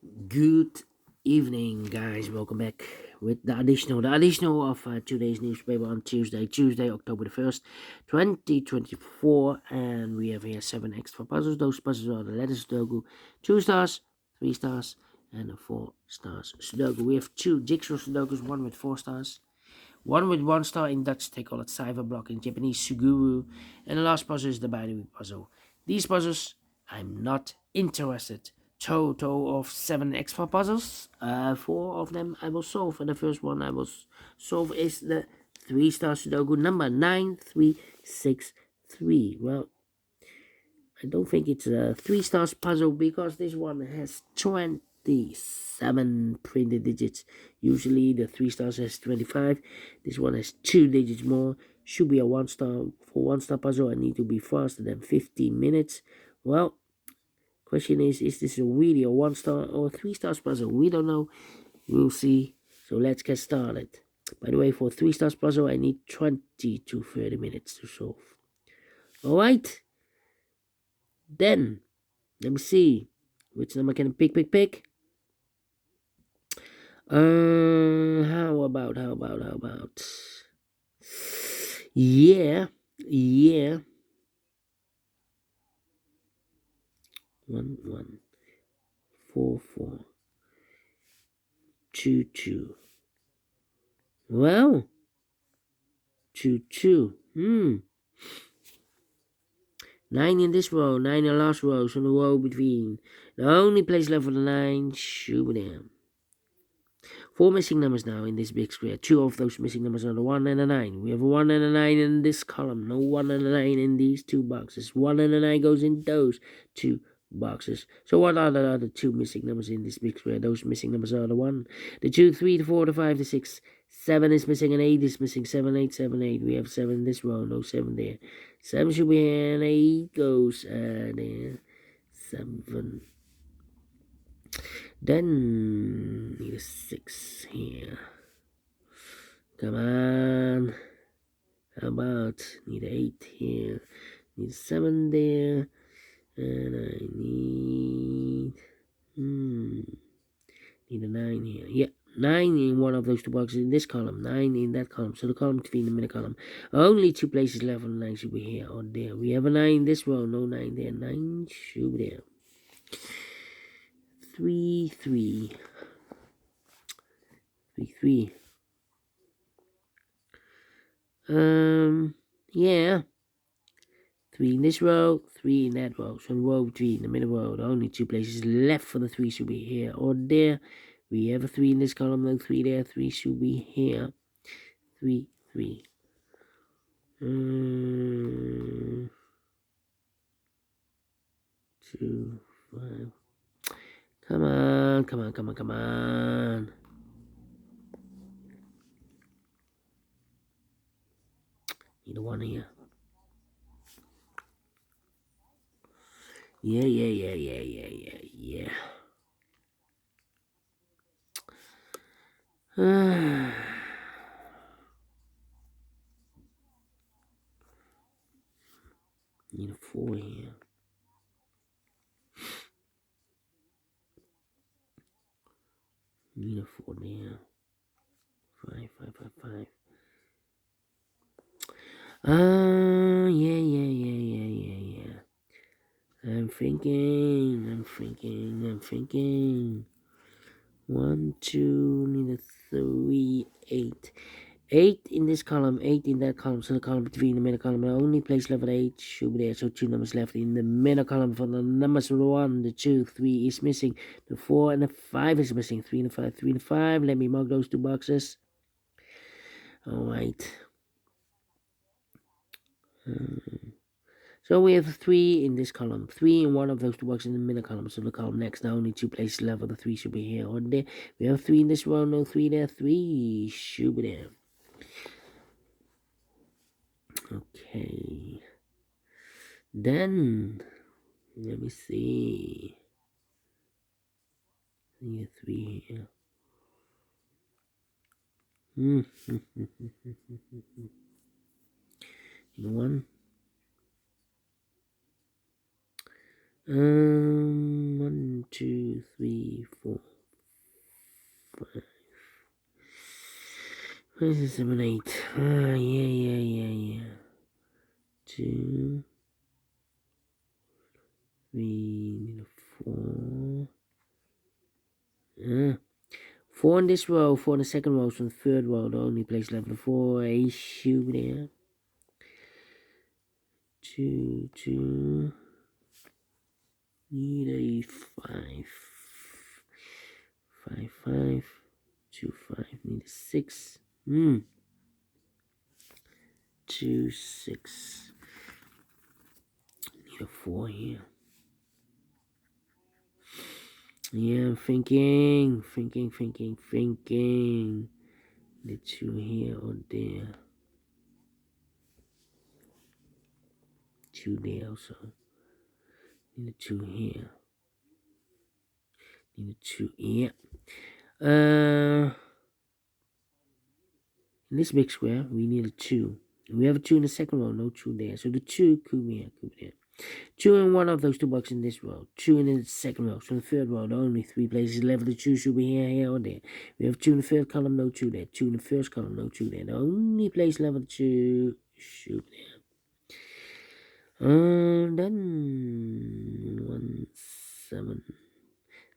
Good evening, guys. Welcome back with the additional of today's newspaper on Tuesday, October the 1st, 2024. And we have here seven extra puzzles. Those puzzles are the letter Sudoku, 2 stars, 3 stars, and a 4 stars Sudoku. We have two jigsaw Sudokus, one with 4 stars, one with 1 star in Dutch, they call it Cyber Block, in Japanese Suguru, and the last puzzle is the binary puzzle. These puzzles, I'm not interested. Total of 7 extra puzzles. 4 of them I will solve, and the first one I will solve is the 3 star Sudoku number 9363. Well, I don't think it's a 3 stars puzzle because this one has 27 printed digits. Usually the 3 stars has 25. This one has 2 digits more. Should be a 1 star. For 1 star puzzle, I need to be faster than 15 minutes. Well, question is this really a 1 star or 3 stars puzzle? We don't know. We'll see. So let's get started. By the way, for 3 stars puzzle, I need 20 to 30 minutes to solve. Alright. Then, let me see. Which number can I pick? How about? Yeah. 114422. Well, 22. 9 in this row, 9 in the last row, so the row between. The only place left for the 9, shoot them. 4 missing numbers now in this big square. 2 of those missing numbers are the 1 and the 9. We have a 1 and a 9 in this column. No 1 and a 9 in these 2 boxes. 1 and a 9 goes in those 2 boxes. So what are the other 2 missing numbers in this big square? Those missing numbers are the 1, the 2, 3, the 4, the 5, the 6. 7 is missing and 8 is missing. 7, 8, 7, 8. We have 7 in this row. No 7 there. 7 should be here and 8 goes there. 7. Then need a 6 here. Come on. How about need an 8 here? Need a 7 there. And I need a 9 here. Yeah, 9 in one of those 2 boxes in this column, 9 in that column. So the column between the middle column. Only 2 places left on the 9 should be here or there. We have a 9 in this row, no 9 there. 9 should be there. 3, 3. 3, 3. Yeah. 3 in this row, 3 in that row. So the row between the middle row, the only 2 places left for the 3 should be here or there. We have a 3 in this column, no 3 there. 3 should be here. 3, 3. 2, 5. Come on. Need a 1 here. Yeah. Need a 4 here. Need a 4 there. 5. Yeah. I'm thinking. 1, 2, need a 3, 8. 8 in this column, 8 in that column. So the column between the middle column, the only place left at 8 should be there. So 2 numbers left in the middle column. For the numbers 1, the 2, 3 is missing. The 4 and the 5 is missing. 3 and the 5, 3 and the 5. Let me mark those 2 boxes. Alright. So we have 3 in this column, 3 in one of those 2 boxes in the middle column. So the column next, now only 2 places left. The 3 should be here or there. We have 3 in this row, no 3 there. 3 should be there. Okay. Then let me see. Need a 3 here. You know 1. 1 1, 2, 3, 4, 5, 6, 7, 8. Yeah. 2, 3, 4. 4 in this row, 4 in the second row, so the third row, the only place left the 4, a shoe there. 2, 2. Need a 5. 5, 5. 2, 5. Need a 6. 2, 6. Need a 4 here. Yeah, I'm thinking. The 2 here or there. 2 there also. Need a 2 here. Need a 2 here. In this big square, we need a 2. We have a 2 in the second row, no 2 there. So the 2 could be here, could be there. 2 in one of those 2 boxes in this row. 2 in the second row. So the third row, the only 3 places left. The 2 should be here, or there. We have 2 in the third column, no 2 there. 2 in the first column, no 2 there. The only place left of the 2 should be there. Then 1, 7.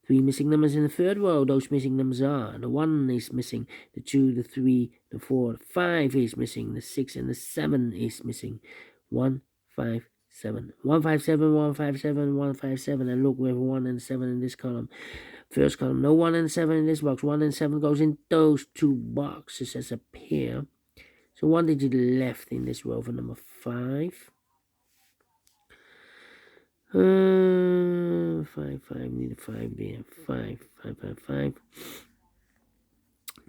3 missing numbers in the third row. Those missing numbers are: the 1 is missing, the 2, the 3, the 4, the 5 is missing, the 6 and the 7 is missing. 1, 5, 7. 1, 5, 7, 1, 5, 7, 1, 5, 7. And look, we have 1 and 7 in this column. First column, no 1 and 7 in this box. 1 and 7 goes in those 2 boxes as a pair. So 1 digit left in this row for number 5. 5, 5, need a 5 there. 5, 5, 5, 5.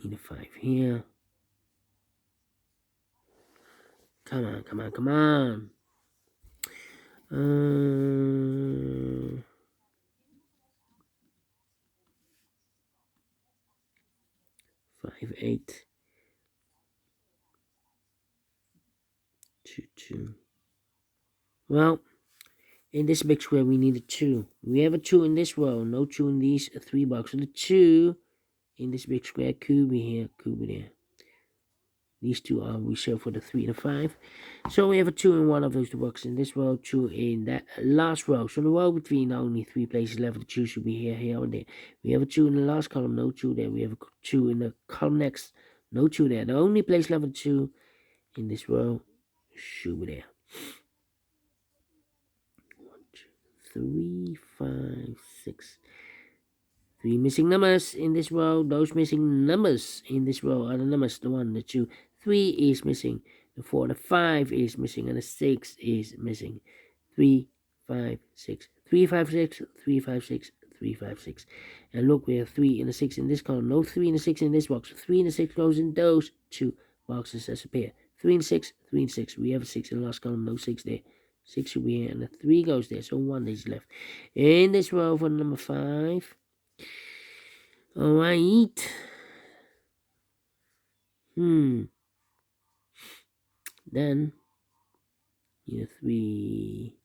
Need a 5 here. Come on. 5, 8. 2, 2. Well, in this big square, we need a 2. We have a 2 in this row, no 2 in these 3 boxes. So the 2 in this big square could be here, could be there. These 2 are reserved for the 3 and the 5. So we have a 2 in one of those 2 boxes in this row, 2 in that last row. So the row between only 3 places left, the 2 should be here, or there. We have a 2 in the last column, no 2 there. We have a 2 in the column next, no 2 there. The only place left, the 2 in this row should be there. 1, 2, 3, 5, 6. 3 missing numbers in this row. Those missing numbers in this row are the numbers: the 1, the 2, 3 is missing, the 4, the 5 is missing, and the 6 is missing. 3, 5, 6. 3, 5, 6. 3, 5, 6. 3, 5, 6. And look, we have 3 and a 6 in this column. No 3 and a 6 in this box. 3 and a 6 goes in those 2 boxes as a pair. 3 and 6. 3 and 6. We have a 6 in the last column. No 6 there. 6 should be here, and the 3 goes there. So 1 is left in this row for number 5. All right. Then need a 3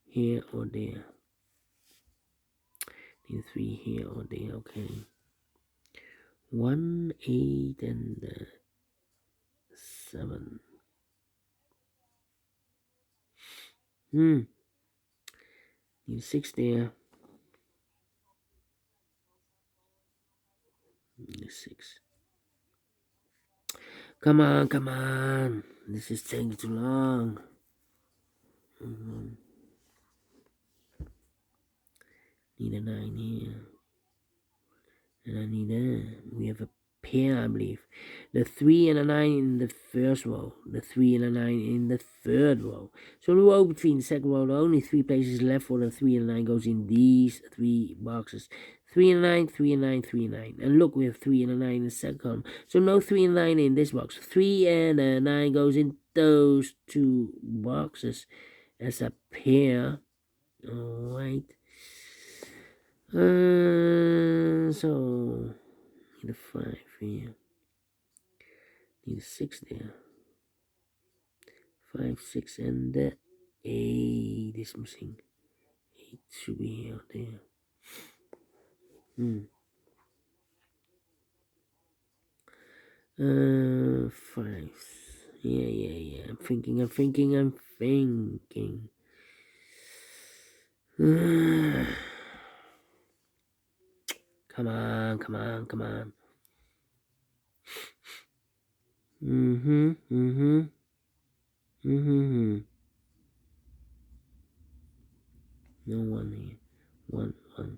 here or there. Need a 3 here or there. Okay. 1, 8, and 7. Need a 6 there. Need a 6. Come on. This is taking too long. Need a 9 here. And I need we have a pair, I believe. The 3 and a 9 in the first row. The 3 and a 9 in the third row. So the row between the second row, the only 3 places left for the 3 and a 9 goes in these 3 boxes. 3 and a 9, 3 and 9, 3 and 9. And look, we have 3 and a 9 in the second column. So no 3 and 9 in this box. 3 and a 9 goes in those 2 boxes as a pair. Alright. So need a 5 here. Need a 6 there. 5, 6, and the 8 is missing. 8 should be here or there. 5. Yeah. I'm thinking. Come on. No one here. One. 5.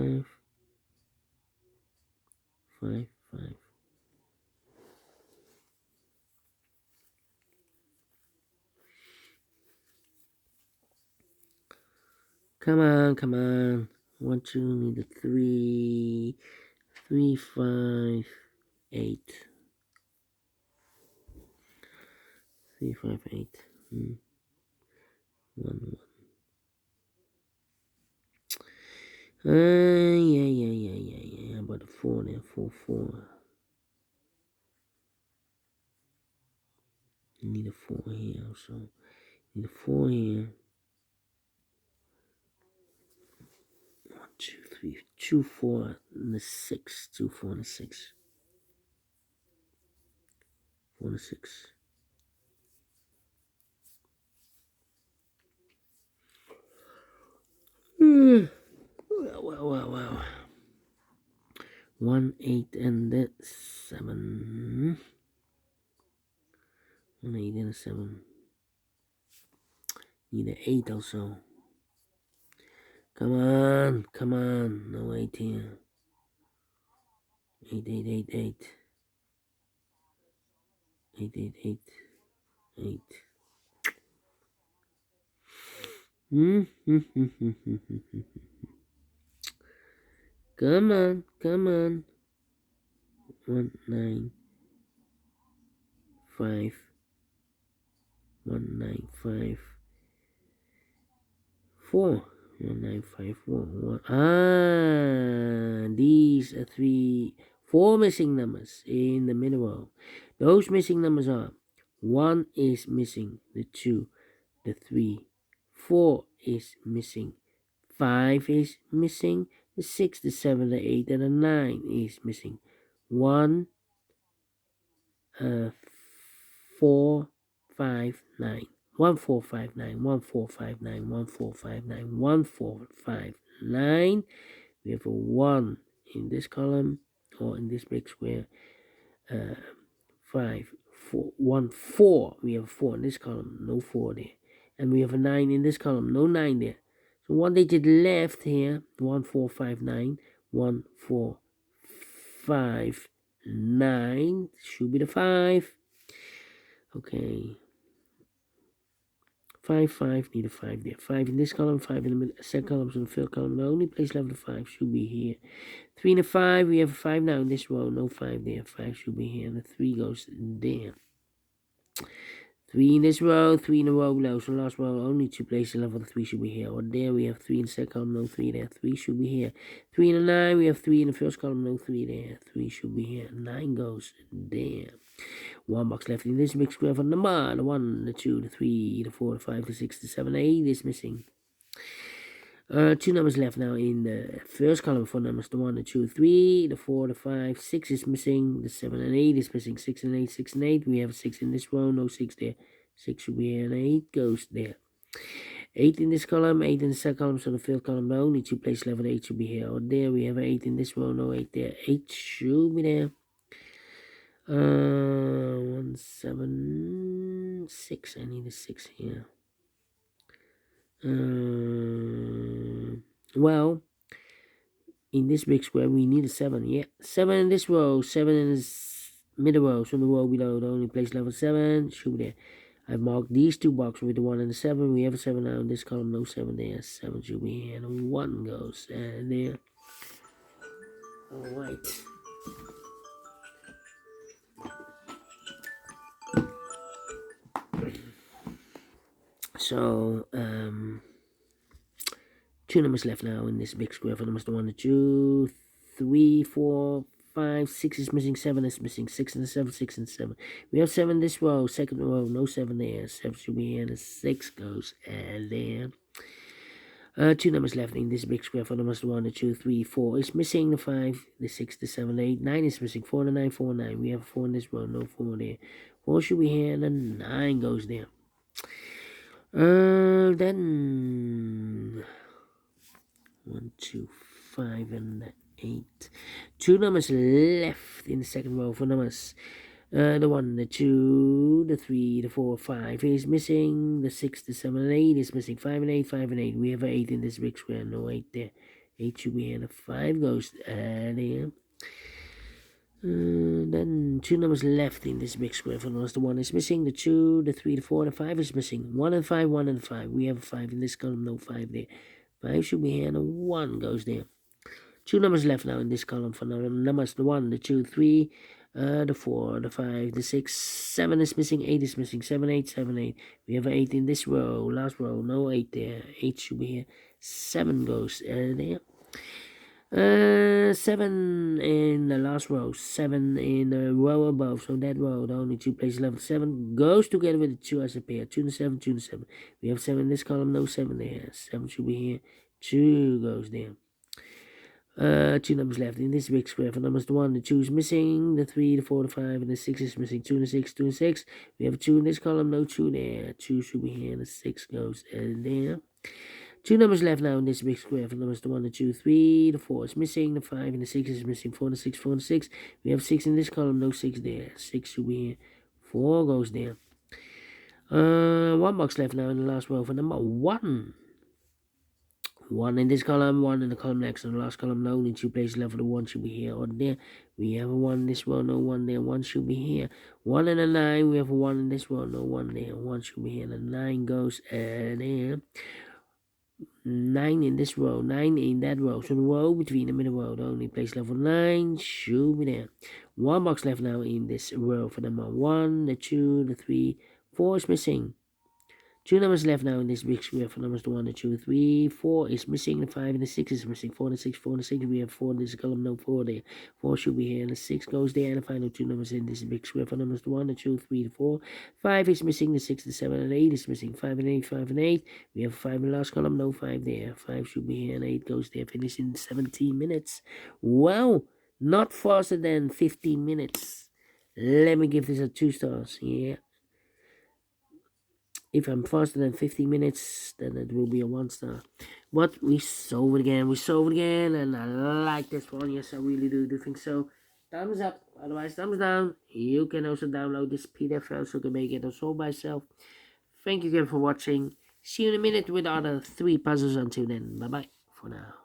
5. Come on. 1, 2, need a 3. 3, 5, 8. 3, 5, 8. 1. Yeah. How about a 4 there? 4, 4. You need a 4 here also. Need a 4 here. 1, 2, 3. 2, 4, and a 6. 2, 4, and a 6. 4 and a 6. Well. 1, 8, and a 7. 1, 8, and a 7. Need an 8 also. Come on. No 8 here. 8. 8. Come on. 1, 9, 5. 1, 9, 5. 4. 1, 9, 5, 4. 1. These are 4 missing numbers in the middle row. Those missing numbers are 1 is missing, the 2, the 3, 4 is missing, 5 is missing, the 6, the 7, the 8, and the 9 is missing. 1, 4, 5, 9. 1, 4, 5, 9. 1, 4, 5, 9. 1, 4, 5, 9. 1, 4, 5, 9. We have a 1 in this column or in this big square. 5, 4, 1, 4. We have a 4 in this column, no 4 there. And we have a 9 in this column, no 9 there. So 1 digit left here. 1, 4, 5, 9. 1, 4, 5, 9. Should be the 5. Okay. 5, 5, need a 5 there. 5 in this column, 5 in the middle, second column, so the third column. The only place left of 5 should be here. 3 and a 5, we have a 5 now in this row, no 5 there. 5 should be here, and the 3 goes there. 3 in this row, 3 in a row below, so last row, only 2 places left of the 3 should be here. Or there we have 3 in the second column, no 3 there. 3 should be here. 3 in a 9, we have 3 in the first column, no 3 there. 3 should be here. 9 goes there. 1 box left in this big square for number. The 1, the 2, the 3, the 4, the 5, the 6, the 7, the 8 is missing. 2 numbers left now in the first column for numbers. The 1, the 2, 3, the 4, the 5, 6 is missing. The 7 and 8 is missing. 6 and 8, 6 and 8. We have a 6 in this row, no 6 there. 6 should be here, and 8 goes there. 8 in this column, 8 in the second column, so the third column, the only 2 places left, 8 should be here. Or there, we have 8 in this row, no 8 there. 8 should be there. 1, 7, 6. I need a 6 here. Well, in this big square, we need a 7. Yeah, 7 in this row, 7 in this middle row, so the row below, the only place level 7 should be there. I've marked these 2 boxes with the 1 and the 7. We have a 7 now in this column, no 7 there. 7 should be here, and 1 goes there. Alright. So, 2 numbers left now in this big square for numbers 1, 2, 3, 4, 5, 6 is missing, 7 is missing, 6 and 7, 6 and 7. We have 7 this row, second row, no 7 there. 7 should be here, and 6 goes there. Two numbers left in this big square. For numbers 1, the 2, 3, 4 is missing, the 5, the 6, the 7, 8, 9 is missing, 4, the 9, 4, 9. We have 4 in this row, no 4 there. 4 should be here, and the 9 goes there. Then 1, 2, 5, and 8. Two numbers left in the second row for numbers. The 1, the 2, the 3, the 4, 5 is missing. The 6, the 7, and 8 is missing. 5 and 8, 5 and 8. We have an 8 in this big square. No 8 there. 8 should be here. The 5 goes there. Then two numbers left in this big square. For numbers, the 1 is missing. The 2, the 3, the 4, the 5 is missing. 1 and 5, 1 and 5. We have a 5 in this column. No 5 there. 5 should be here. And a 1 goes there. Two numbers left now in this column for numbers, the 1, the 2, 3, the 4, the 5, the 6, 7 is missing, 8 is missing, 7, 8, 7, 8. We have an 8 in this row, last row, no 8 there. 8 should be here. 7 goes there. 7 in the last row, 7 in the row above, so that row, the only 2 places left. 7 goes together with the 2 as a pair. 2 and 7, 2 and 7. We have 7 in this column, no 7 there. 7 should be here. 2 goes there. Two numbers left in this big square. For numbers, the 1, the 2 is missing, the 3, the 4, the 5, and the 6 is missing. 2 and 6, 2 and 6. We have a 2 in this column, no 2 there. 2 should be here, and the 6 goes there. Two numbers left now in this big square. For numbers, the 1, the 2, 3, the 4 is missing, the 5, and the 6 is missing. 4 and 6, 4 and 6. We have 6 in this column, no 6 there. 6 should be here. 4 goes there. One box left now in the last row for number 1. 1 in this column, 1 in the column next, and the last column, no, only 2 places left for the 1 should be here or there. We have a 1 in this row, no 1 there, 1 should be here. 1 and a 9, we have a 1 in this row, no 1 there, 1 should be here, and the 9 goes there. 9 in this row, 9 in that row, so the row between the middle row, the only place left for 9 should be there. One box left now in this row for number 1, the 2, the 3, 4 is missing. Two numbers left now in this big square. For numbers, the 1, the 2, 3, 4 is missing. The 5 and the 6 is missing. 4 and the 6, 4 and the 6. We have 4 in this column, no 4 there. 4 should be here, and the 6 goes there. And the final 2 numbers in this big square. For numbers, the 1, the 2, 3, the 4. 5 is missing. The 6, the 7, and 8 is missing. 5 and 8, 5 and 8. We have 5 in the last column, no 5 there. 5 should be here, and 8 goes there. Finish in 17 minutes. Wow, not faster than 15 minutes. Let me give this a 2 stars. Yeah. If I'm faster than 15 minutes, then it will be a 1 star. But we solved it again, and I like this one. Yes, I really do think so. Thumbs up, otherwise thumbs down. You can also download this PDF file so you can make it also by yourself. Thank you again for watching. See you in a minute with other 3 puzzles. Until then, bye bye for now.